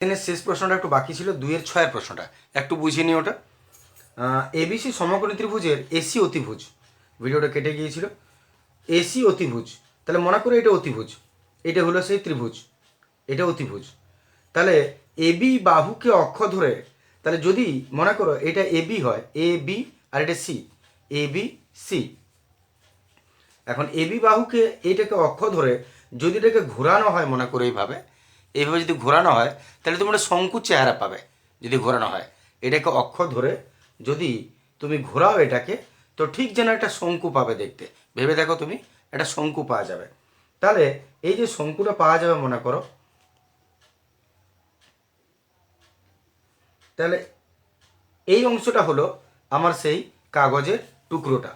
দিনের শেষ প্রশ্নটা একটু বাকি ছিল, 2-6 প্রশ্নটা একটু বুঝিয়ে নিই ওটা। এবিসি সমকোণী ত্রিভুজের এসি অতিভুজ, ভিডিওটা কেটে গিয়েছিল। এসি অতিভুজ, তাহলে মনে করো এটা অতিভুজ, এটা হলো সেই ত্রিভুজ, এটা অতিভুজ। তাহলে এবি বাহুকে অক্ষ ধরে, তাহলে যদি মনে করো এটা এবি হয়, এ বি আর এটা সি, এ বি সি। এখন এবি বাহুকে এইটাকে অক্ষ ধরে যদি এটাকে ঘোরানো হয়, মনে করো এইভাবে যদি ঘোরানো হয়, তাহলে তোমরা শঙ্কু চেহারা পাবে। যদি ঘোরানো হয় এটাকে অক্ষ ধরে যদি তুমি ঘোরাও এটাকে, তো ঠিক যেন একটা শঙ্কু পাবে দেখতে। ভেবে দেখো তুমি, একটা শঙ্কু পাওয়া যাবে। তাহলে এই যে শঙ্কুটা পাওয়া যাবে মনে করো, তাহলে এই অংশটা হলো আমার সেই কাগজের টুকরোটা।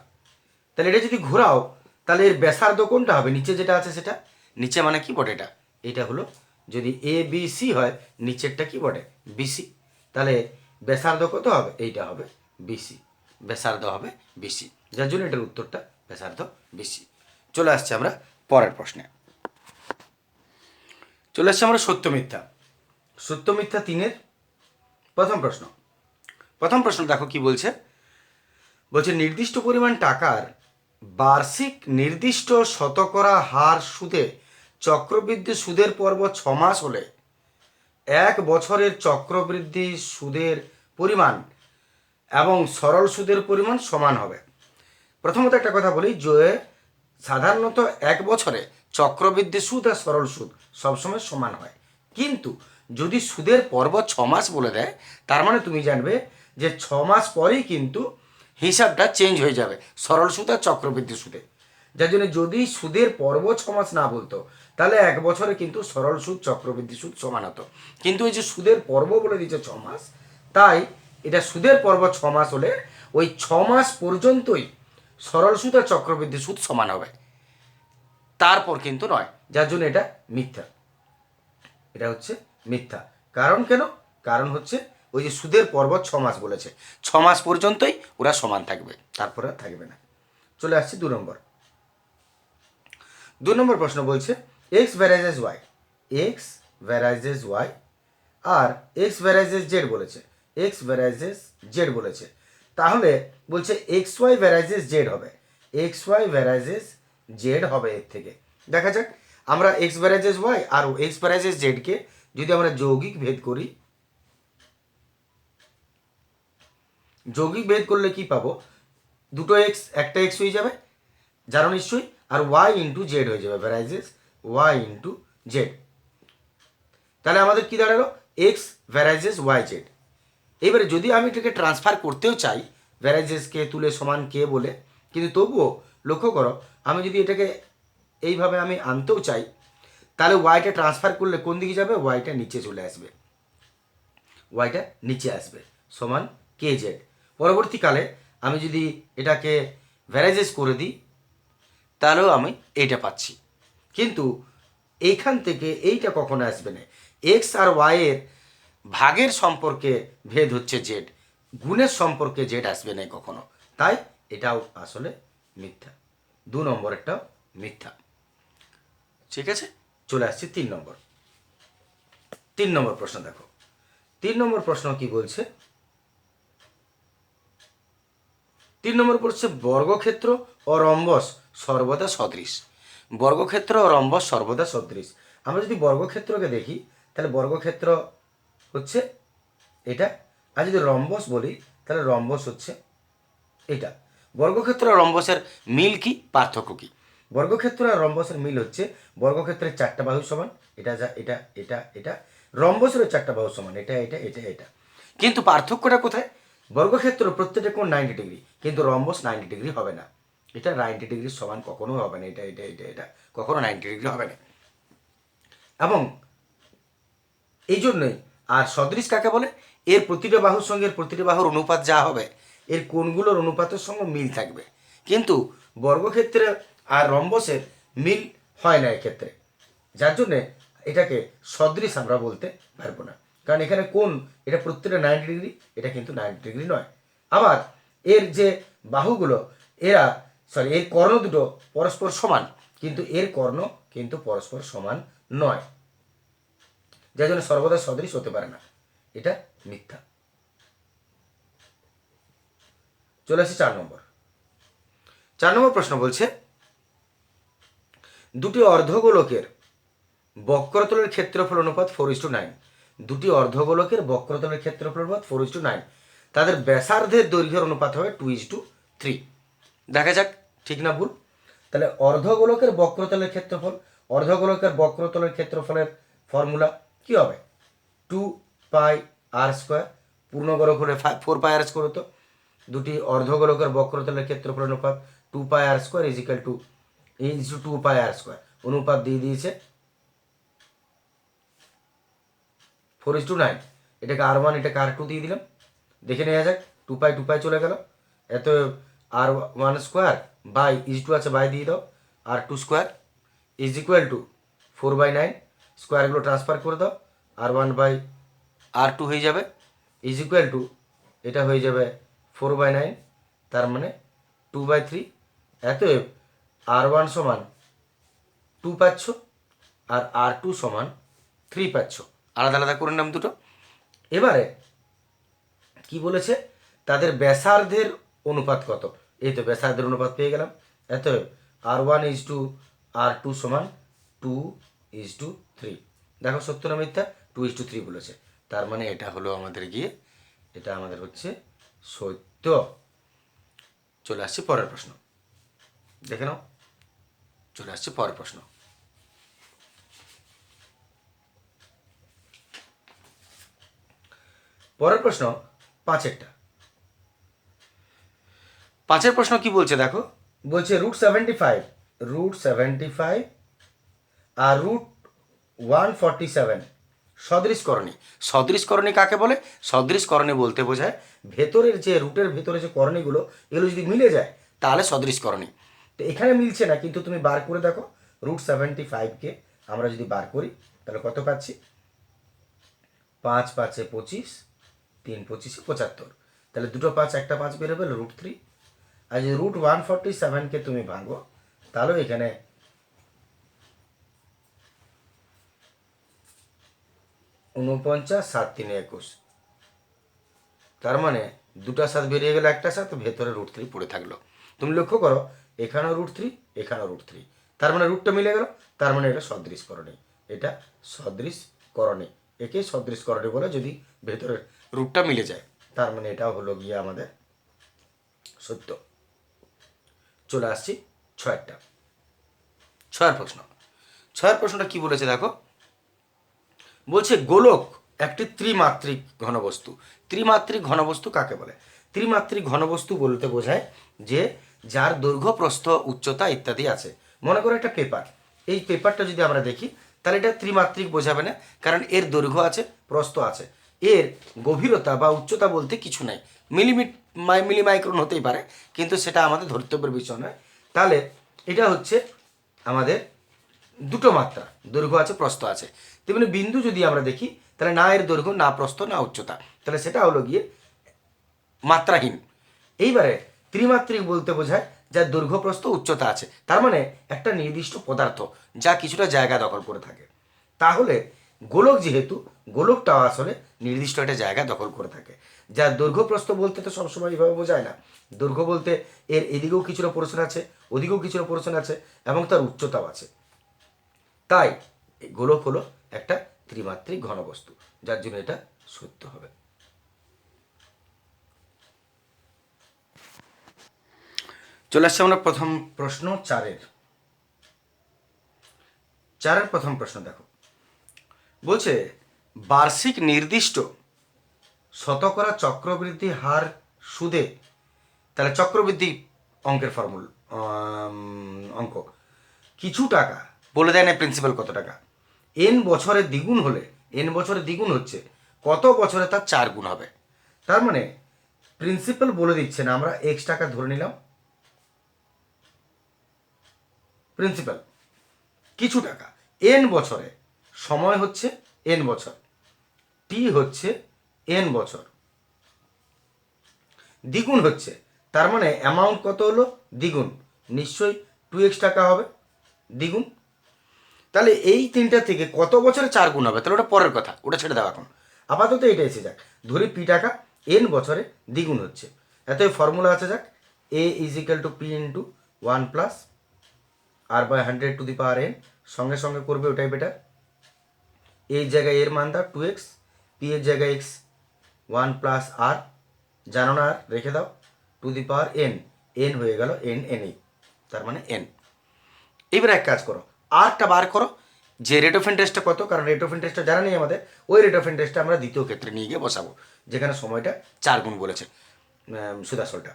তাহলে এটা যদি ঘোরাও, তাহলে এর ব্যাসার্ধ কোনটা হবে? নিচে যেটা আছে সেটা। নিচে মানে কি বটে? এটা হলো, যদি এ বি সি হয়, নিচেরটা কি বটে? বিসি। তাহলে ব্যাসার্ধ কত হবে? এইটা হবে বিসি, ব্যাসার্ধ হবে বিসি, যার জন্য এটার উত্তরটা ব্যাসার্ধ বিসি। চলে আসছে আমরা পরের প্রশ্নে। চলে আসছে আমরা সত্য মিথ্যা। সত্য মিথ্যা 3-এর প্রথম প্রশ্ন। প্রথম প্রশ্ন দেখো কি বলছে। বলছে নির্দিষ্ট পরিমাণ টাকার বার্ষিক নির্দিষ্ট শতকরা হার সুদে চক্রবৃদ্ধি সুদের পর্ব 6 মাস হলে 1 বছরের চক্রবৃদ্ধি সুদের পরিমাণ এবং সরল সুদের পরিমাণ সমান হবে। প্রথমত একটা কথা বলি, যে সাধারণত 1 বছরে চক্রবৃদ্ধি সুদ আর সরল সুদ সবসময় সমান হয়, কিন্তু যদি সুদের পর্ব 6 মাস বলে দেয়, তার মানে তুমি জানবে যে 6 মাস পরেই কিন্তু হিসাবটা চেঞ্জ হয়ে যাবে সরল সুদ আর চক্রবৃদ্ধি সুদে। যার জন্য যদি সুদের পর্ব 6 মাস না বলতো, তাহলে 1 বছরে কিন্তু সরল সুদ চক্রবৃদ্ধি সুদ সমান হতো। কিন্তু এই যে সুদের পর্ব বলে দিচ্ছে 6 মাস, তাই এটা সুদের পর্ব 6 মাস হলে ওই 6 মাস পর্যন্তই সরল সুদ আর চক্রবৃদ্ধি সুদ সমান হবে, তারপর কিন্তু নয়। যার জন্য এটা মিথ্যা, এটা হচ্ছে মিথ্যা। কারণ কেন? কারণ হচ্ছে ওই যে সুদের পর্ব 6 মাস বলেছে, 6 মাস পর্যন্তই ওরা সমান থাকবে, তারপরে আর থাকবে না। চলে আসছি 2 নম্বর। 2 নম্বর প্রশ্ন বলছে এক্স ভ্যারাইজেস ওয়াই, এক্স ভ্যারাইজেস ওয়াই আর এক্স ভ্যারাইজেস জেড বলেছে, এক্স ভ্যারাইজেস জেড বলেছে। তাহলে বলছে এক্স ওয়াই ভ্যারাইজেস জেড হবে, এক্স ওয়াই ভ্যারাইজেস জেড হবে। এর থেকে দেখা যাক আমরা এক্স ভ্যারাইজেস ওয়াই আর এক্স ভ্যারাইজেস জেডকে যদি আমরা যৌগিক ভেদ করি, যৌগিক ভেদ করলে কি পাবো? দুটো এক্স, একটা এক্স হয়ে যাবে, জানো নিশ্চয়ই, আর ওয়াই ইন্টু জেড হয়ে যাবে, ভ্যারাইজেস ওয়াই ইন্টু জেড। তাহলে আমাদের কি দাঁড়ালো? X ভ্যারাইজেস Y Z. এবারে যদি আমি এটাকে ট্রান্সফার করতেও চাই, ভ্যারাইজেসকে তুলে সমান কে বলে, কিন্তু তবুও লক্ষ্য করো, আমি যদি এটাকে এইভাবে আমি আনতেও চাই, তাহলে ওয়াইটা ট্রান্সফার করলে কোন দিকে যাবে? ওয়াইটা নিচে চলে আসবে, ওয়াইটা নিচে আসবে, সমান কে জেড। পরবর্তীকালে আমি যদি এটাকে ভ্যারাইজেস করে দিই, তাহলেও আমি এইটা পাচ্ছি। কিন্তু এইখান থেকে এইটা কখনো আসবে না। এক্স আর ওয়াইয়ের ভাগের সম্পর্কে ভেদ হচ্ছে জেড, গুণের সম্পর্কে জেড আসবে না কখনো, তাই এটাও আসলে মিথ্যা। 2 নম্বরেরটাও মিথ্যা। ঠিক আছে, চলে আসছি 3 নম্বর। 3 নম্বর প্রশ্ন দেখো। 3 নম্বর প্রশ্ন কি বলছে? 3 নম্বর পড়ছে বর্গক্ষেত্র ও রম্বস সর্বদা সদৃশ। বর্গক্ষেত্র ও রম্বস সর্বদা সদৃশ। আমরা যদি বর্গক্ষেত্রকে দেখি, তাহলে বর্গক্ষেত্র হচ্ছে এটা, আর যদি রম্বস বলি, তাহলে রম্বস হচ্ছে এটা। বর্গক্ষেত্র আর রম্বসের মিল কি, পার্থক্য কি? বর্গক্ষেত্র আর রম্বসের মিল হচ্ছে বর্গক্ষেত্রের 4টা বাহু সমান, এটা যা এটা এটা এটা, রম্বসেরও 4টা বাহু সমান, এটা এটা এটা এটা। কিন্তু পার্থক্যটা কোথায়? বর্গক্ষেত্র প্রত্যেকটা কোণ 90 ডিগ্রি, কিন্তু রম্বস 90 ডিগ্রি হবে না। এটা 90 ডিগ্রির সমান কখনো হবে না, এটা এটা এটা এটা কখনো 90 ডিগ্রি হবে না। এবং এই জন্যই, আর সদৃশ কাকে বলে? এর প্রতিটা বাহুর সঙ্গে এর প্রতিটা বাহুর অনুপাত যা হবে, এর কোণগুলোর অনুপাতের সঙ্গে মিল থাকবে। কিন্তু বর্গক্ষেত্রে আর রম্বসের মিল হয় না এক্ষেত্রে, যার জন্যে এটাকে সদৃশ আমরা বলতে পারবো না। কারণ এখানে কোণ, এটা প্রত্যেকটা 90 ডিগ্রি, এটা কিন্তু 90 ডিগ্রি নয়। আবার এর যে বাহুগুলো, এরা এর কর্ণ দুটো পরস্পর সমান, কিন্তু এর কর্ণ কিন্তু পরস্পর সমান নয়। যার জন্য সর্বদা সদৃশ হতে পারে না, এটা মিথ্যা। চলে আসি 4 নম্বর। 4 নম্বর প্রশ্ন বলছে দুটি অর্ধগোলকের বক্রতলের ক্ষেত্রফল অনুপাত 4:9। দুটি অর্ধগোলকের বক্রতলের ক্ষেত্রফল অনুপাত 4:9, তাদের ব্যাসার্ধের দৈর্ঘ্যের অনুপাত হবে 2:3। দেখা যাক ঠিক না ভুল। তাহলে অর্ধগোলকের বক্রতলের ক্ষেত্রফল, অর্ধগোলকের বক্রতলের ক্ষেত্রফলের ফর্মুলা কি হবে? 2πr²। পূর্ণগোলক হলে 4πr² হতো। দুটি অর্ধগোলকের বক্রতলের ক্ষেত্রফল অনুপাত 2πr² ইজ 2πr²। অনুপাত দিয়ে দিয়েছে 4:9। এটাকে r1, এটাকে r2 দিয়ে দিলাম। দেখে নেওয়া যাক, 2π চলে গেল, এত r1² বাই ইজ টু আছে, বাই দিয়ে দাও, r2² ইজ ইকুয়াল টু 4/9। স্কোয়ারগুলো ট্রান্সফার করে দাও, r1/r2 হয়ে যাবে, ইজ ইকুয়াল টু এটা হয়ে যাবে 4/9, তার মানে 2/3। এতএব r1 সমান 2 পাচ্ছ আর r2 সমান 3 পাচ্ছ। আলাদা আলাদা করে নাম দুটো। এবারে কি বলেছে? তাদের ব্যাসার্ধের অনুপাত কত? এই তো ব্যাসার্ধের অনুপাত পেয়ে গেলাম। অতএব r1:r2 সমান 2:3। দেখো সত্য না মিথ্যা? 2:3 বলেছে, তার মানে এটা হলো আমাদের এটা আমাদের হচ্ছে সত্য। চলে আসছে পরের প্রশ্ন, দেখে নাও। চলে আসছে পরের প্রশ্ন। পরের প্রশ্ন 5-এরটা। 5-এর প্রশ্ন কি বলছে দেখো, বলছে √75 আর √147 সদৃশকরণী। সদৃশকরণী কাকে বলে? সদৃশকরণী বলতে বোঝায় ভেতরের যে রুটের ভেতরে যে করণীগুলো, এগুলো যদি মিলে যায় তাহলে সদৃশকরণী। তো এখানে মিলছে না, কিন্তু তুমি বার করে দেখো। √75কে আমরা যদি বার করি তাহলে কত পাচ্ছি? 5 5 25, 3 25 75। তাহলে দুটো 5 একটা 5 বেরোবে, √3। আর যদি √147কে তুমি ভাঙো তাহলে এখানে 49 7 3 21। তার মানে দুটা 7 বেরিয়ে গেলে একটা 7, ভেতরে √3 পড়ে থাকলো। তুমি লক্ষ্য করো, এখানেও √3, এখানেও √3, তার মানে রুটটা মিলে গেল, তার মানে এটা সদৃশকরণী। এটা সদৃশকরণী, একে সদৃশকরণী বলে যদি ভেতরের রুটটা মিলে যায়। তার মানে এটাও হলো গিয়ে আমাদের সত্য। চলে আসছি 6-টা। 6-এর প্রশ্ন। 6-এর প্রশ্নটা কি বলেছে দেখো, বলছে গোলক একটি ত্রিমাত্রিক ঘনবস্তু। ত্রিমাত্রিক ঘনবস্তু কাকে বলে? ত্রিমাত্রিক ঘনবস্তু বলতে বোঝায় যে যার দৈর্ঘ্য, প্রস্থ, উচ্চতা ইত্যাদি আছে। মনে করো একটা পেপার, এই পেপারটা যদি আমরা দেখি তাহলে এটা ত্রিমাত্রিক বোঝাবে না, কারণ এর দৈর্ঘ্য আছে, প্রস্থ আছে, এর গভীরতা বা উচ্চতা বলতে কিছু নাই। মিলিমাইক্রন হতেই পারে, কিন্তু সেটা আমাদের ধর্তব্যের বিষয় নয়। তাহলে এটা হচ্ছে আমাদের দুটো মাত্রা, দৈর্ঘ্য আছে, প্রস্থ আছে। তেমনি বিন্দু যদি আমরা দেখি তাহলে না এর দৈর্ঘ্য, না প্রস্থ, না উচ্চতা, তাহলে সেটা হলো গিয়ে মাত্রাহীন। এইবারে ত্রিমাত্রিক বলতে বোঝায় যার দৈর্ঘ্য, প্রস্থ, উচ্চতা আছে, তার মানে একটা নির্দিষ্ট পদার্থ যা কিছুটা জায়গা দখল করে থাকে। তাহলে গোলক যেহেতু, গোলকটাও আসলে নির্দিষ্ট একটা জায়গা দখল করে থাকে। যার দৈর্ঘ্য, প্রস্থ বলতে তো সবসময় এইভাবে বোঝায় না। দৈর্ঘ্য বলতে এর এদিকেও কিছুটা পোর্শন আছে, ওদিকেও কিছুটা পোর্শন আছে, এবং তার উচ্চতাও আছে। তাই গোলক হলো একটা ত্রিমাত্রিক ঘনবস্তু, যার জন্য এটা সত্য হবে। চলে আসছে আমরা প্রথম প্রশ্ন 4-এর প্রথম প্রশ্ন দেখো, বলছে বার্ষিক নির্দিষ্ট শতকরা চক্রবৃদ্ধি হার সুদে, তাহলে চক্রবৃদ্ধি অঙ্কের অঙ্ক কিছু টাকা বলে দেয় না, প্রিন্সিপাল কত টাকা, এন বছরে দ্বিগুণ হলে, এন বছরে দ্বিগুণ হচ্ছে, কত বছরে তার 4 গুণ হবে। তার মানে প্রিন্সিপাল বলে দিচ্ছে না, আমরা এক্স টাকা ধরে নিলাম প্রিন্সিপাল, কিছু টাকা এন বছরে, সময় হচ্ছে এন বছর, টি হচ্ছে এন বছর, দ্বিগুণ হচ্ছে, তার মানে অ্যামাউন্ট কত হলো? দ্বিগুণ, নিশ্চয়ই 2x টাকা হবে দ্বিগুণ। তাহলে এই তিনটা থেকে কত বছরে 4 গুণ হবে, তাহলে ওটা পরের কথা, ওটা ছেড়ে দাও এখন। আপাতত এটা এসে যাক, ধরি পি টাকা এন বছরে দ্বিগুণ হচ্ছে। এত ফর্মুলা আছে যাক, A is equal to P into 1+r/100 সঙ্গে সঙ্গে করবে, ওটাই বেটার। এই জায়গায় এর মান দাও 2x, পি এর জায়গায় x 1+r, জানো না আর, রেখে দাও, n হয়ে গেল n তার মানে n। এবার এক কাজ করো, আরটা বার করো, যে রেট অফ ইন্টারেস্টটা কত, কারণ রেট অফ ইন্টারেস্টটা জানা নেই আমাদের, ওই রেট অফ ইন্টারেস্টটা আমরা দ্বিতীয় ক্ষেত্রে নিয়ে গিয়ে বসাবো, যেখানে সময়টা 4 গুণ বলেছে সুদাসলটা।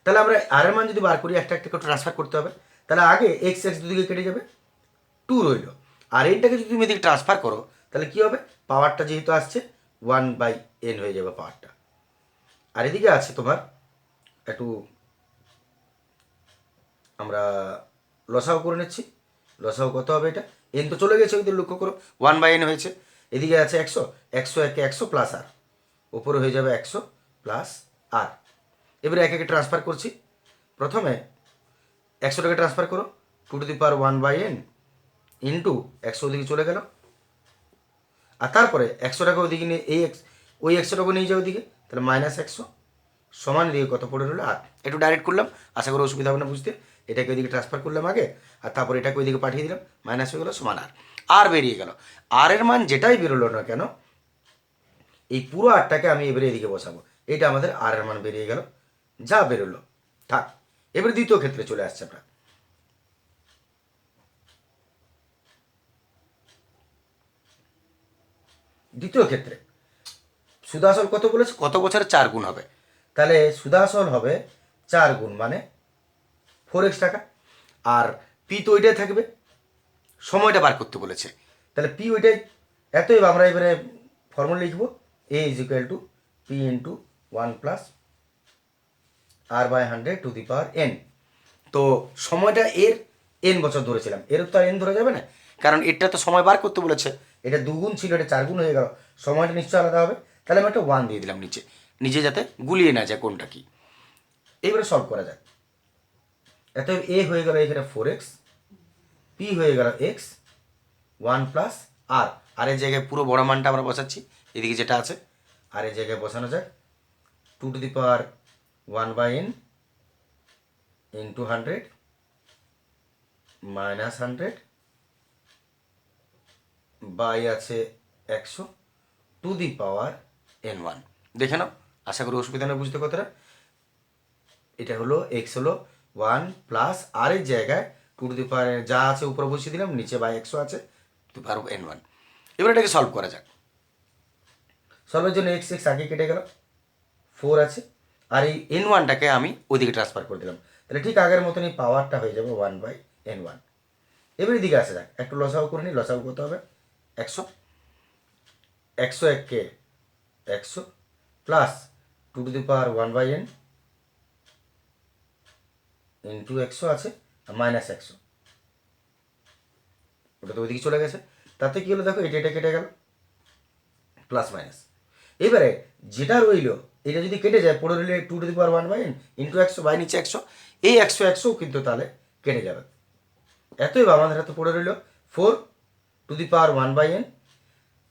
তাহলে আমরা আর এর মান যদি বার করি, একটা একটা করে ট্রান্সফার করতে হবে। তাহলে আগে এক্স দুদিকে কেটে যাবে, 2 রইল। আর এনটাকে যদি তুমি এদিকে ট্রান্সফার করো, তাহলে কী হবে, পাওয়ারটা যেহেতু আসছে 1/n হয়ে যাবে পাওয়ারটা। আর এদিকে আছে তোমার একটু আমরা লসাও করে নিচ্ছি, লসাও কত হবে, এটা এন তো চলে গেছে, ওইদিকে লক্ষ্য করো 1/n হয়েছে। এদিকে আছে 100, 100 প্লাস আর, ওপরে হয়ে যাবে 100 প্লাস আর। এবারে একে একে ট্রান্সফার করছি। প্রথমে 100টাকে ট্রান্সফার করো, 2^1/n ইন্টু 100 ওদিকে চলে গেল, আর তারপরে 100টাকে ওদিকে নিয়ে ওই 100টাকে নিয়ে যাও ওদিকে, তাহলে -100 সমান দিয়ে কত পড়ে রইলো আর। একটু ডাইরেক্ট করলাম, আশা করি অসুবিধা হবে না বুঝতে। এটাকে ওইদিকে ট্রান্সফার করলাম আগে, আর তারপর এটাকে ওইদিকে পাঠিয়ে দিলাম, মাইনাস হয়ে গেলো, সমান আর বেরিয়ে গেল। আর এর মান যেটাই বেরোলো না কেন, এই পুরো আরটাকে আমি এবারে এদিকে বসাবো, এটা আমাদের আর এর মান বেরিয়ে গেল, যা বেরোলো থাক। এবারে দ্বিতীয় ক্ষেত্রে চলে আসছে আমরা। দ্বিতীয় ক্ষেত্রে সুদাসল কত বলেছে, কত বছরে 4 গুণ হবে, তাহলে সুদাসল হবে 4 গুণ মানে 4x টাকা, আর পি তো ওইটাই থাকবে, সময়টা বার করতে বলেছে, তাহলে পি ওইটাই। এতএব আমরা এবারে ফর্মুলা লিখব, A is equal to P into 1+r/100 তো সময়টা এর n বছর ধরেছিলাম, এর তো আর n ধরা যাবে না, কারণ এটা তো সময় বার করতে বলেছে, এটা 2 গুণ ছিল, এটা 4 গুণ হয়ে গেল, সময়টা নিশ্চয়ই আলাদা হবে। তাহলে আমি একটা 1 দিয়ে দিলাম নিচে যাতে গুলিয়ে না যায় কোনটা কি। এইবারে সলভ করা যাক। এত এ হয়ে গেল এখানে 4x, পি হয়ে গেল x, 1+r, আর এর জায়গায় পুরো বড় মানটা আমরা বসাচ্ছি, এদিকে যেটা আছে আর এর জায়গায় বসানো যাক 2^1/n ইন্টু 100 -100 বাই আছে 100 2^n1। দেখে নাও, আশা করি অসুবিধা নেই বুঝতে কথাটা। এটা হলো এক্স হলো 1+ আর এর জায়গায় 2 যা আছে উপরে বসিয়ে দিলাম, নিচে বাই 100 আছে 2n1। এবার এটাকে সলভ করা যাক। সলভের জন্য এক্স আগে কেটে গেল, 4 আছে, আর এই n1টাকে আমি ওইদিকে ট্রান্সফার করে দিলাম, তাহলে ঠিক আগের মতন এই পাওয়ারটা হয়ে যাবে 1/n1। এবার এদিকে আসে যাক, একটু লসাও করে নিই, লসাও করতে হবে 100, 100 100 প্লাস 2^1/n ইন্টু 100 আছে, -100, ওটা তো ওইদিকে চলে গেছে। তাতে কী হলো দেখো, এটা কেটে গেল, প্লাস মাইনাস। এবারে যেটা রইল, এটা যদি কেটে যায়, পড়ে রইলে 2^1/n ইন্টু 100 বাই নিচে 100, এই 100 কিন্তু তাহলে কেটে যাবে। এতএব আমাদের হাতে পড়ে রইল 4^1/n,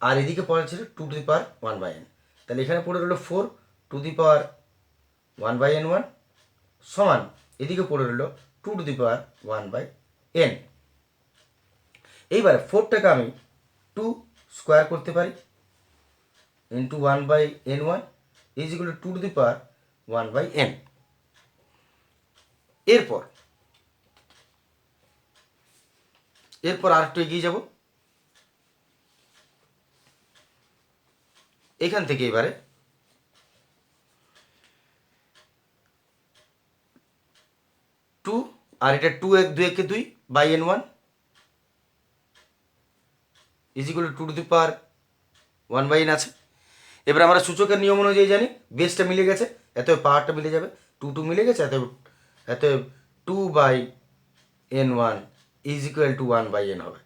আর এদিকে পড়ে ছিল 2^1/n, তাহলে এখানে পড়ে রইল 4^1/n1 সমান এদিকে পড়ে রইল 2^1/n। এইবারে 4টাকে আমি 2 স্কোয়ার করতে পারি into 1/n1 is equal two 2^1/n। এরপর আর একটু এগিয়ে যাব, এখান থেকে এবারে 2 আর এটা 2^2/n1 is equal two 2^1/n আছে। এবার আমরা সূচকের নিয়ম অনুযায়ী জানি, বেসটা মিলে গেছে, এত পাওয়ারটা মিলে যাবে, 2 মিলে গেছে, এত 2/n1 is equal two 1/n হবে।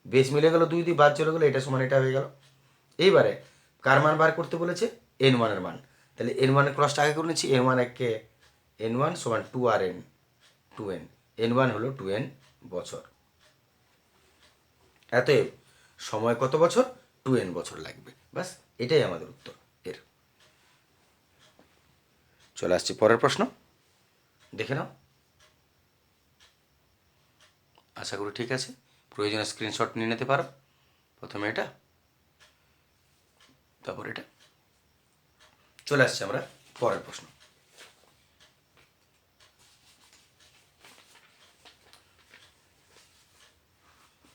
বেস মিলে গেল, 2 দিয়ে বাদ চলে গেলো, এটা সমান এটা হয়ে গেল। এইবারে কার মান বার করতে বলেছে, n1 এর মান, তাহলে n1 এর ক্রসটা আগে করে নিচ্ছি, n1 সমান 2 আর n 2n, n1 হলো 2n বছর। অতএব সময় কত বছর? 2n বছর লাগবে। ব্যাস এটাই আমাদের উত্তর এর। চলে আসছি পরের প্রশ্ন, দেখে নাও। আশা করি ঠিক আছে, প্রয়োজনে স্ক্রিনশট নিয়ে নিতে পারো। প্রথমে এটা, তারপর এটা। চলে আসছি আমরা পরের প্রশ্ন।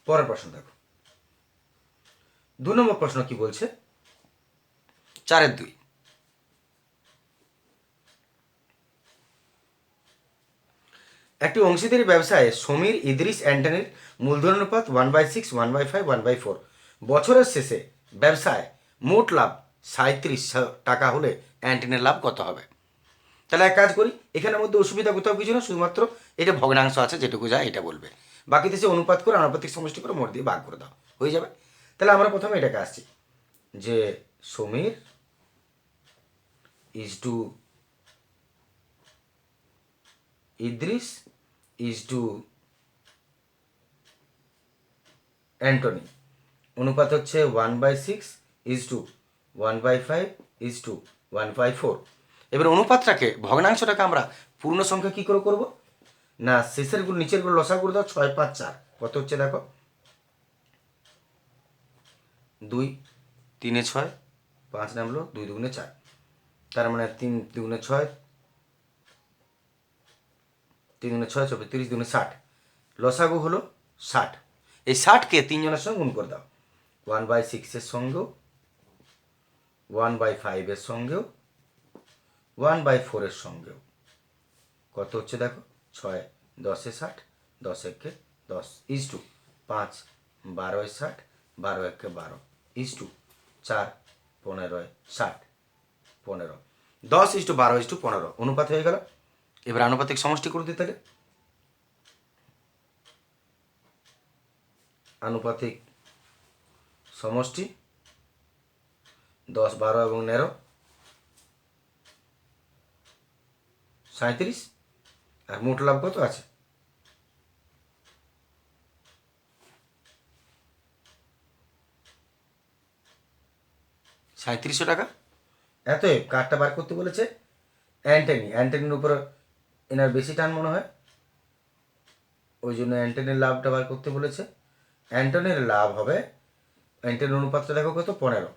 পরের প্রশ্ন দেখো, 2 নম্বর প্রশ্ন কি বলছে? 4-2। একটি অংশীদারি ব্যবসায়ে সমীর, ইদ্রিস, অ্যান্টনির মূলধন অনুপাত 1/6, 1/5, 1/4। বছরের শেষে ব্যবসায় মোট লাভ 37 টাকা হলে অ্যান্টনির লাভ কত হবে? তাহলে এক কাজ করি, এখানের মধ্যে অসুবিধা কোথাও কিছু না, শুধুমাত্র এটা ভগ্নাংশ আছে যেটুকু যায় এটা বলবে, বাকিতে সে অনুপাত করে আনুপাতিক সমষ্টি করে মোট দিয়ে ভাগ করে দাও, হয়ে যাবে। তাহলে আমরা প্রথমে এটাকে আসছি যে Samir is to Idris is to Antony, অনুপাত হচ্ছে 1/6 ইজ টু 1/5 ইজ টু 1/4। এবার অনুপাতটাকে, ভগ্নাংশটাকে আমরা পূর্ণ সংখ্যা কী করে করব না, শেষের গুলো নিচের গুলো লসা করে দাও। 6, 5, 4 কত হচ্ছে দেখো, 2, 3 6, 5 নামলো, 2 2 4, তার মানে 3 2 6, 3 2 6 24, 30 2 60, লসাগু হলো 60। এই 60কে 3 জনের সঙ্গে গুণ করে দাও, 1/6 এর সঙ্গেও, 1/5 এর সঙ্গেও, 1/4 এর সঙ্গেও। কত হচ্ছে দেখো, 6 10 60, 10 1 10 is to 5 12 60, 12 1 12 is to 4 15 60, 15 10 is to 12 is to 15 অনুপাত হয়ে গেল। এবার আনুপাতিক সমষ্টি করে দিতে, আনুপাতিক সমষ্টি 10 12 এবং 13 37, আর মোট লাভ কত আছে? 3700 টাকা। এতএব কার্ডটা বার করতে বলেছে অ্যান্টনি, অ্যান্টনির উপর এনার বেশি টান মনে হয়, ওই জন্য অ্যান্টনির লাভটা বার করতে বলেছে। অ্যান্টনির লাভ হবে, অ্যান্টনির অনুপাতটা দেখো কত, 15,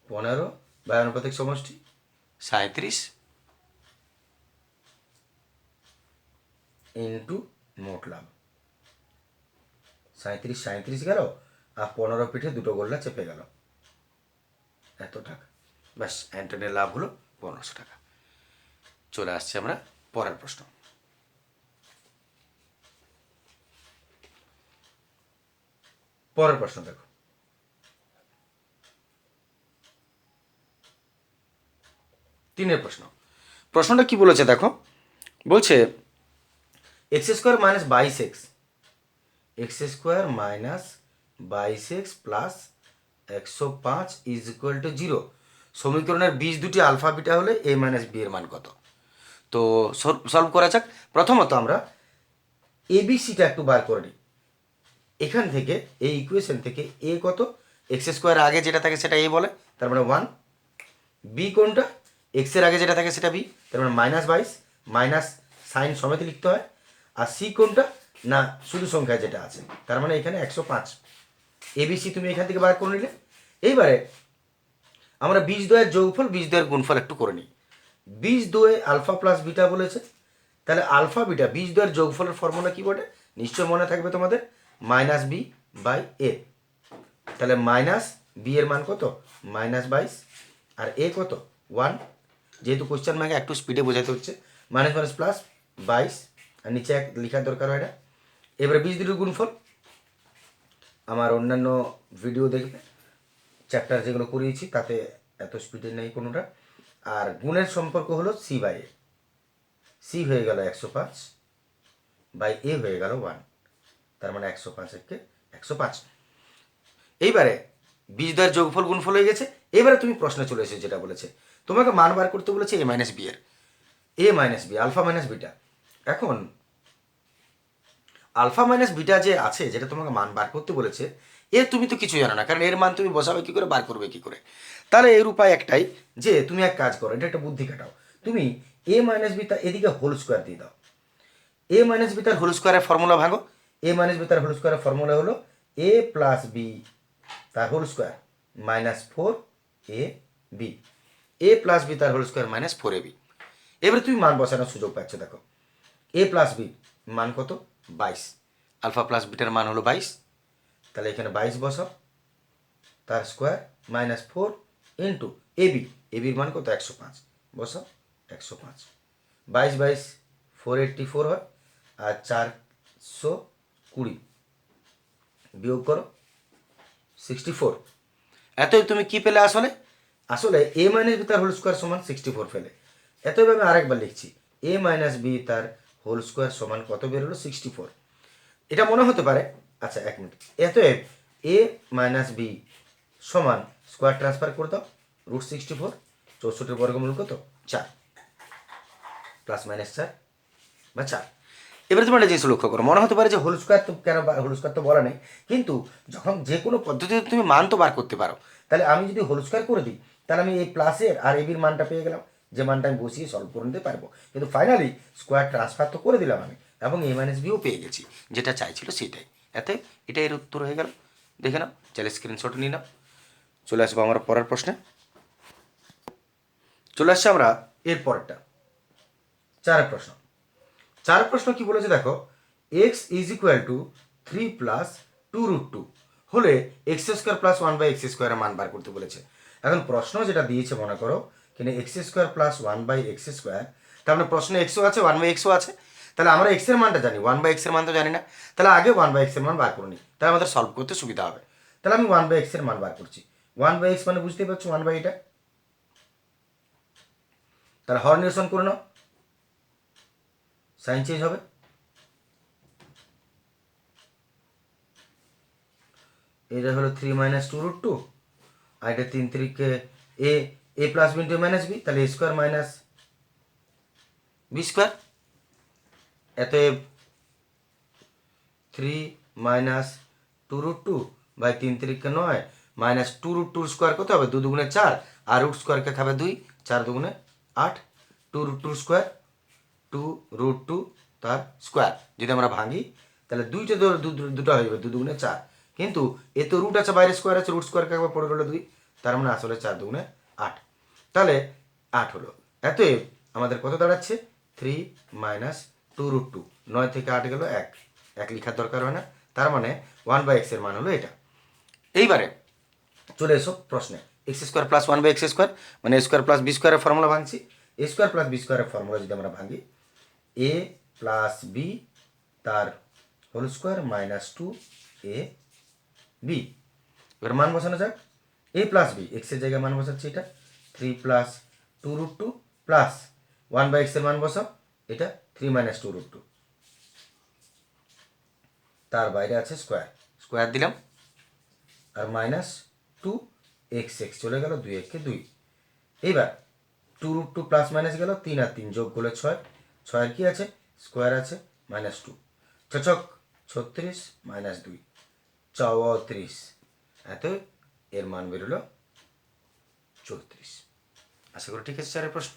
15 বাই আনুপাতিক সমষ্টি 37 ইন্টু মোট লাভ। 37 37 গেল, আর 15 পিঠে দুটো গোল্লা চেপে গেল, এত টাকা। ব্যাস অ্যান্টনির লাভ হলো 1500 টাকা। চলে আসছি আমরা পরের প্রশ্ন। পরের প্রশ্ন দেখো, 3 প্রশ্ন। প্রশ্নটা কি বলেছে দেখো, বলছে x² - 22x, x² - 22x plus 105 is equal two 0। সমীকরণের বীজ দুটি আলফা বিটা হলে a - b এর মান কত? তো সলভ করা যাক। প্রথমত আমরা এবিসিটা একটু বার করে নিই। এখান থেকে এই ইকুয়েশন থেকে এ কত, x² আগে যেটা থাকে সেটা এ বলে, তার মানে 1। বি কোনটা, এক্সের আগে যেটা থাকে সেটা বি, তার মানে -22, মাইনাস সাইন সমেত লিখতে হয়। আর সি কোনটা না, শুধু সংখ্যা যেটা আছে, তার মানে এখানে 105। এবিসি তুমি এখান থেকে বার করে নিলে। এইবারে আমরা বীজদ্বয়ের যোগফল, বীজদ্বয়ের গুণফল একটু করে নিই। বীজদ্বয়ে আলফা প্লাস বিটা বলেছে, তাহলে আলফা বিটা বীজদ্বয়ের যোগফলের ফর্মুলা কি বটে, নিশ্চয় মনে থাকবে তোমাদের, -b/a। তাহলে মাইনাস বি এর মান কত, -22, আর এ কত 1। যেহেতু কোশ্চেন মার্কে একটু স্পিডে বোঝাতে হচ্ছে, মাইনাস প্লাস 22, আর নিচে এক লেখার দরকার হয় না। এবারে বীজ দুটোর গুণফল, আমার অন্যান্য ভিডিও দেখবে, চ্যাপ্টার যেগুলো করিয়েছি তাতে এত স্পিডে নেই কোনোটা। আর গুণের সম্পর্ক হলো c/a, সি হয়ে গেল 105 বাই এ হয়ে গেল 1, তার মানে 105 একে 105। এইবারে বীজদ্বয়ের যোগফল গুণফল হয়ে গেছে। এবারে তুমি প্রশ্নে চলে এসেছো, যেটা বলেছে তোমাকে মান বার করতে বলেছে a - b এর, a - b alpha minus beta. এখন আলফা মাইনাস বিটা যে আছে, যেটা তোমাকে মান বার করতে বলেছে, এর তুমি তো কিছু জানো না, কারণ এর মান তুমি বসাবে কী করে, বার করবে কী করে। তাহলে এর উপায় একটাই, যে তুমি এক কাজ করো, এটা একটা বুদ্ধি কাটাও, তুমি এ মাইনাস বি তার এদিকে হোল স্কোয়ার দিয়ে দাও। এ মাইনাস বি তার হোল স্কোয়ারের ফর্মুলা ভাঙো। এ মাইনাস বি তার হোল স্কোয়ারের ফর্মুলা হলো এ প্লাস বি তার হোল স্কোয়ার মাইনাস 4ab। এ প্লাস বি তার হোল স্কোয়ার মাইনাস 4ab। এবারে তুমি মান বসানোর সুযোগ পাচ্ছ। দেখো এ প্লাস বি মান কত, 22। আলফা প্লাস বিটার মান হলো 22, তাহলে এখানে 22 বসাও, তার স্কোয়ার মাইনাস 4 ইন্টু এবি, এবির মান কত 105, বসাও 105। 22 484 হয়, আর 420 বিয়োগ করো 64। এতই তুমি কি পেলে আসলে, আসলে এ মাইনাস বি তার হোল স্কোয়ার সমান 64 পেলে। এতএব আমি আরেকবার লিখছি, এ মাইনাস বি তার হোল স্কোয়ার সমান কত বের হলো, 64। এটা মনে হতে পারে, আচ্ছা এক মিনিট, এতএব এ মাইনাস বি সমান স্কোয়ার ট্রান্সফার করে দাও, √64, 64 বর্গমূল কত 4, প্লাস মাইনাস 4 বা 4। এবারে তোমরা একটা জিনিস লক্ষ্য করো, মনে হতে পারে যে হোল স্কোয়ার তো কেন, হোল স্কোয়ার তো বলা নেই, কিন্তু যখন যে কোনো পদ্ধতিতে তুমি মান তো বার করতে পারো। তাহলে আমি যদি হোল স্কোয়ার করে দিই, তাহলে আমি এই প্লাসের আর এবির মানটা পেয়ে গেলাম, যে মানটা আমি বসিয়ে সলভ করে নিতে পারবো। কিন্তু ফাইনালি স্কোয়ার ট্রান্সফার তো করে দিলাম আমি, এবং এ মাইনাস বিও পেয়ে গেছি, যেটা চাইছিল সেটাই। এতে এটা এর উত্তর হয়ে গেল। দেখে নাও, চাইলে স্ক্রিনশট নিয়ে নাও। চলে আসবো আমরা পরের প্রশ্নে। চলে আসছে আমরা এর পরেরটা, 4 প্রশ্ন। 4 প্রশ্ন কি বলেছে দেখো, x is equal two 3 plus 2√2 হলে এক্স স্কোয়ার প্লাস 1/x² মান বার করতে বলেছে। এখন প্রশ্ন যেটা দিয়েছে মনে করো, কিন্তু x² প্লাস 1/x², তার মানে প্রশ্নে এক্সও আছে 1/xও আছে। তাহলে আমরা এক্স এর মানটা জানি, 1/x এর মান তো জানি না। তাহলে আগে 1/x এর মান বার করে নিই, তাহলে আমাদের সলভ করতে সুবিধা হবে। তাহলে আমি 1/x এর মান বার করছি। 1/x মানে বুঝতেই পারছো 1/, এটা তাহলে হর নিরসন করে নাও, সাইন চেঞ্জ হবে। এটা হলো 3 মাইনাস 2√2, আর এটা 3 3 A plus B into minus B, তাহলে a² মাইনাস b²। এতএব 3 মাইনাস 2√2 বাই 3 3 9 মাইনাস 2√2 স্কোয়ার কত হবে, 2 2 4, আর রুট স্কোয়ারকে খাবে 2, 4 2 8, 2√2 স্কোয়ার 2√2 তার স্কোয়ার। যদি আমরা ভাঙি তাহলে দুটো হয়ে যাবে, 2 2 4, কিন্তু এ তো রুট আছে, বাইরে স্কোয়ার আছে, রুট স্কোয়ারকে একবার পড়ে গেলো 2, তার মানে আসলে 4 2 8, তাহলে 8 হলো। এতএব আমাদের কত দাঁড়াচ্ছে, 3 মাইনাস 2√2, 9 থেকে 8 গেল 1, 1 লেখার দরকার হয় না, তার মানে 1/x এর মান হলো এটা। এইবারে চলে এসো প্রশ্নে, x² প্লাস 1/x², মানে a² প্লাস b² এর ফর্মুলা ভাঙছি। a² প্লাস b² এর ফর্মুলা যদি আমরা ভাঙি, a প্লাস বি তার হোল স্কোয়ার মাইনাস 2ab। এবার মান বসানো যাক, a প্লাস বি, এক্স এর জায়গায় মান বসাচ্ছি, এটা 3 প্লাস 2√2 প্লাস 1/x এর মান বসাও, এটা 3 মাইনাস 2√2, তার বাইরে আছে স্কোয়ার, স্কোয়ার দিলাম, আর মাইনাস 2x চলে গেল, 2 1 2। এইবার 2√2 প্লাস মাইনাস গেল, 3 আর 3 যোগ করলে 6, 6 কি আছে, স্কোয়ার আছে, মাইনাস 2, চচক 36 মাইনাস 2 34। এত এর মান বেরোলো 34। আশা করি ঠিক আছে স্যারের প্রশ্ন।